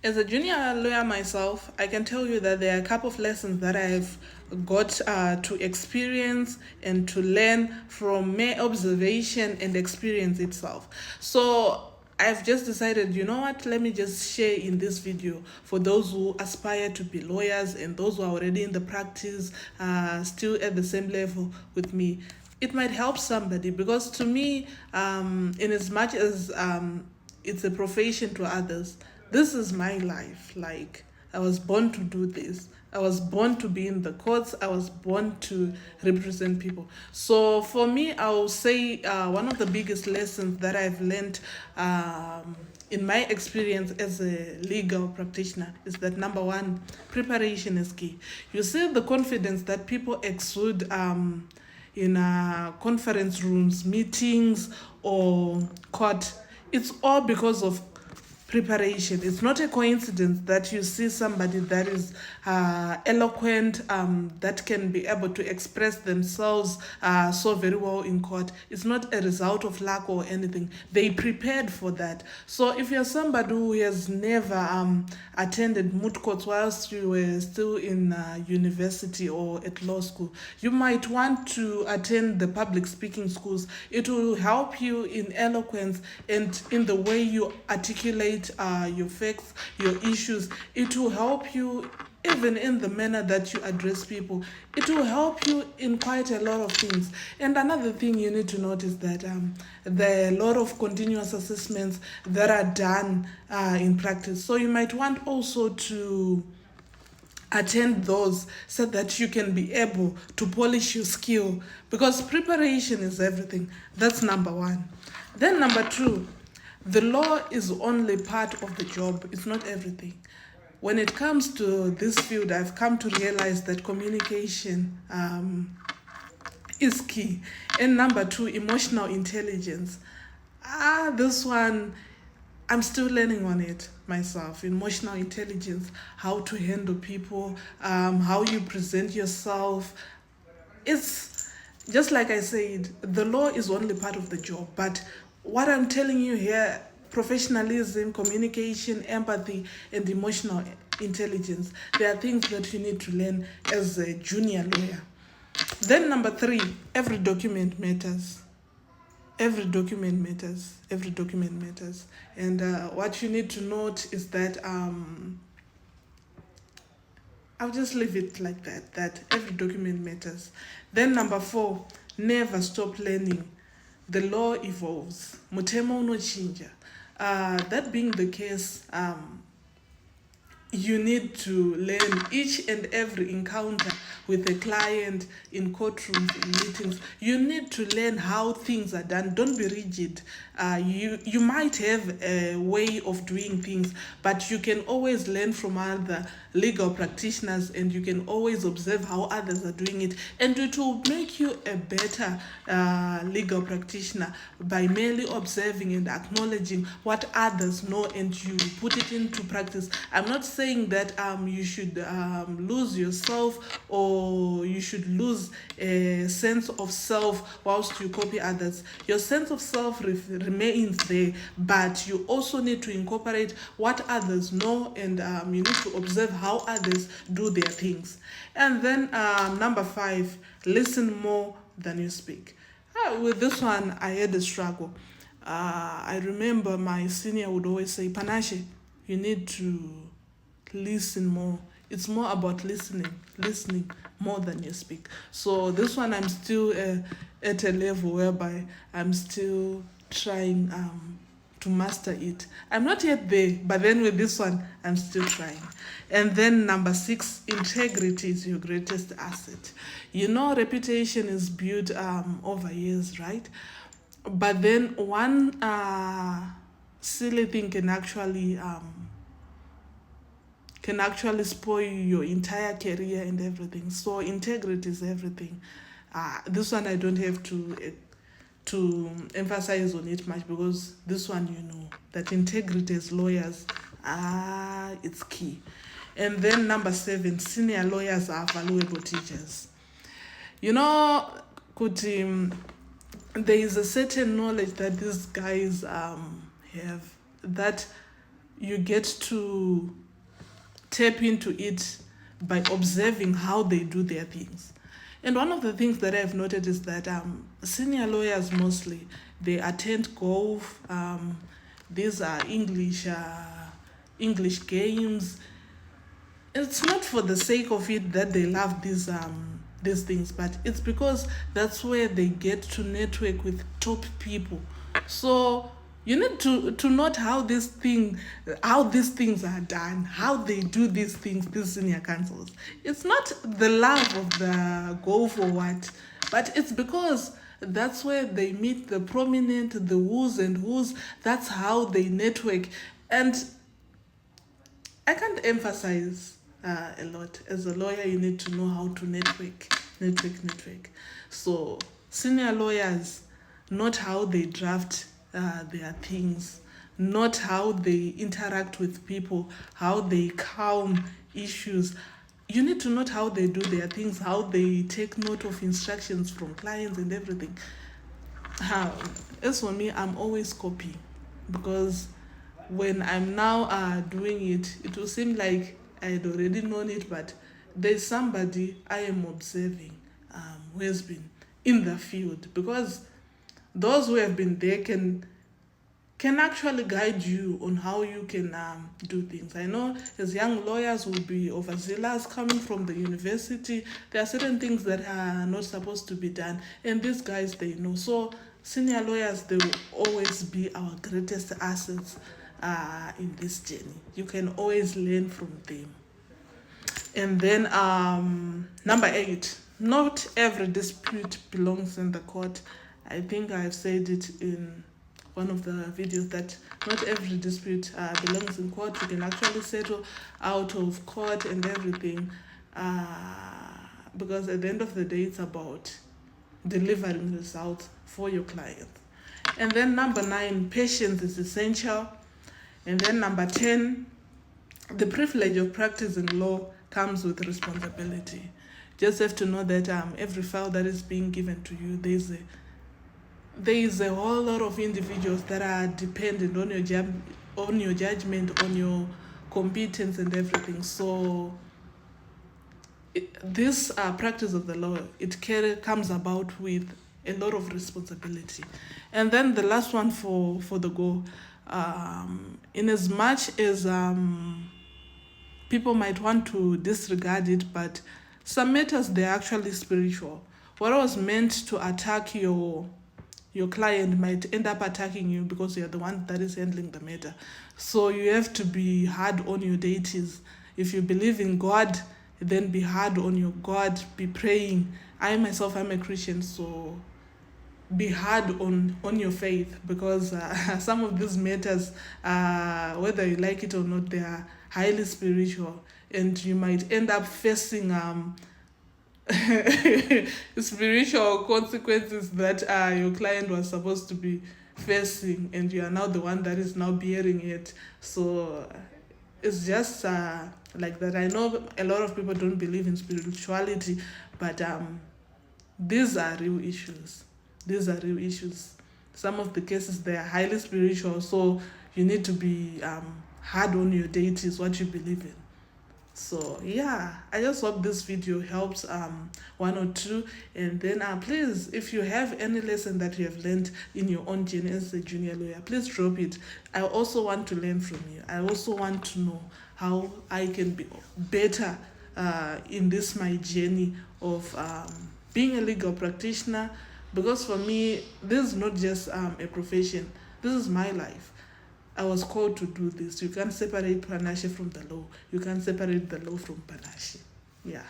As a junior lawyer myself, I can tell you that there are a couple of lessons that I've got to experience and to learn from mere observation and experience itself. So I've just decided, you know what, let me just share in this video for those who aspire to be lawyers and those who are already in the practice, still at the same level with me. It might help somebody because to me, in as much as it's a profession to others, this is my life. Like, I was born to do this. I was born to be in the courts. I was born to represent people. So for me, I will say one of the biggest lessons that I've learned in my experience as a legal practitioner is that number one, preparation is key. You see the confidence that people exude in conference rooms, meetings, or court. It's all because of preparation. It's not a coincidence that you see somebody that is eloquent, that can be able to express themselves so very well in court. It's not a result of luck or anything. They prepared for that. So if you're somebody who has never attended moot courts whilst you were still in university or at law school, you might want to attend the public speaking schools. It will help you in eloquence and in the way you articulate your facts, your issues. It will help you even in the manner that you address people. It will help you in quite a lot of things. And another thing you need to notice that there are a lot of continuous assessments that are done in practice. So you might want also to attend those so that you can be able to polish your skill, because preparation is everything. That's number one. Then number two, the law is only part of the job, it's not everything. When it comes to this field, I've come to realize that communication is key. And number two, emotional intelligence. This one, I'm still learning on it myself. Emotional intelligence, how to handle people, how you present yourself. It's just like I said, the law is only part of the job. But what I'm telling you here, professionalism, communication, empathy, and emotional intelligence, they are things that you need to learn as a junior lawyer. Then number three, every document matters. Every document matters. Every document matters. And what you need to note is that I'll just leave it like that, that every document matters. Then number four, never stop learning. The law evolves. Mutemo unochinja. That being the case, you need to learn each and every encounter with a client in courtrooms, in meetings. You need to learn how things are done. Don't be rigid. You might have a way of doing things, but you can always learn from other legal practitioners, and you can always observe how others are doing it, and it will make you a better legal practitioner by merely observing and acknowledging what others know, and you put it into practice. I'm not saying that you should lose yourself, or you should lose a sense of self whilst you copy others. Your sense of self remains there, but you also need to incorporate what others know, and you need to observe how others do their things. And then number five, listen more than you speak. With this one, I had a struggle. I remember my senior would always say, Panache, you need to listen more. It's more about listening more than you speak. So this one, I'm still at a level whereby I'm still trying to master it. I'm not yet there, but then with this one, I'm still trying. And then number six, integrity is your greatest asset. You know, reputation is built over years, right? But then one silly thing can actually spoil your entire career and everything. So integrity is everything. This one I don't have to emphasize on it much, because this one, you know that integrity as lawyers, it's key. And then number seven, senior lawyers are valuable teachers. You know, kuti there is a certain knowledge that these guys have, that you get to tap into it by observing how they do their things. And one of the things that I've noted is that senior lawyers mostly, they attend golf. These are English games. It's not for the sake of it that they love these things, but it's because that's where they get to network with top people. So you need to note how these things are done, how they do these things, these senior councils. It's not the love of the golf or what, but it's because that's where they meet the prominent, the who's and who's. That's how they network. And I can't emphasize a lot. As a lawyer, you need to know how to network. So, senior lawyers, not how they draft their things, not how they interact with people, how they calm issues. You need to note how they do their things, how they take note of instructions from clients and everything. As for me, I'm always copying, because when I'm now doing it, it will seem like I had already known it, but there's somebody I am observing who has been in the field, because those who have been there can actually guide you on how you can do things. I know as young lawyers will be overzealous coming from the university. There are certain things that are not supposed to be done, and these guys, they know. So senior lawyers, they will always be our greatest assets in this journey. You can always learn from them. And then number 8, not every dispute belongs in the court. I think I've said it in one of the videos that not every dispute belongs in court. You can actually settle out of court and everything, because at the end of the day, it's about delivering results for your client. And then number 9, patience is essential. And then number 10, the privilege of practicing law comes with responsibility. Just have to know that every file that is being given to you, there is a whole lot of individuals that are dependent on your judgment, on your competence and everything. So this practice of the law, it comes about with a lot of responsibility. And then the last one for the goal, in as much as people might want to disregard it, but some matters, they're actually spiritual. What was meant to attack your client might end up attacking you, because you're the one that is handling the matter. So you have to be hard on your deities. If you believe in God, then be hard on your God, be praying. I myself, I'm a Christian, so be hard on your faith, because some of these matters, whether you like it or not, they are highly spiritual, and you might end up facing spiritual consequences that your client was supposed to be facing, and you are now the one that is now bearing it. So it's just like that. I know a lot of people don't believe in spirituality, but these are real issues. Some of the cases, they are highly spiritual, so you need to be hard on your deities, what you believe in. So yeah, I just hope this video helps one or two. And then please, if you have any lesson that you have learned in your own journey as a junior lawyer, please drop it. I also want to learn from you. I also want to know how I can be better in this my journey of being a legal practitioner, because for me, this is not just a profession. This is my life. I was called to do this. You can't separate panache from the law. You can't separate the law from panache. Yeah.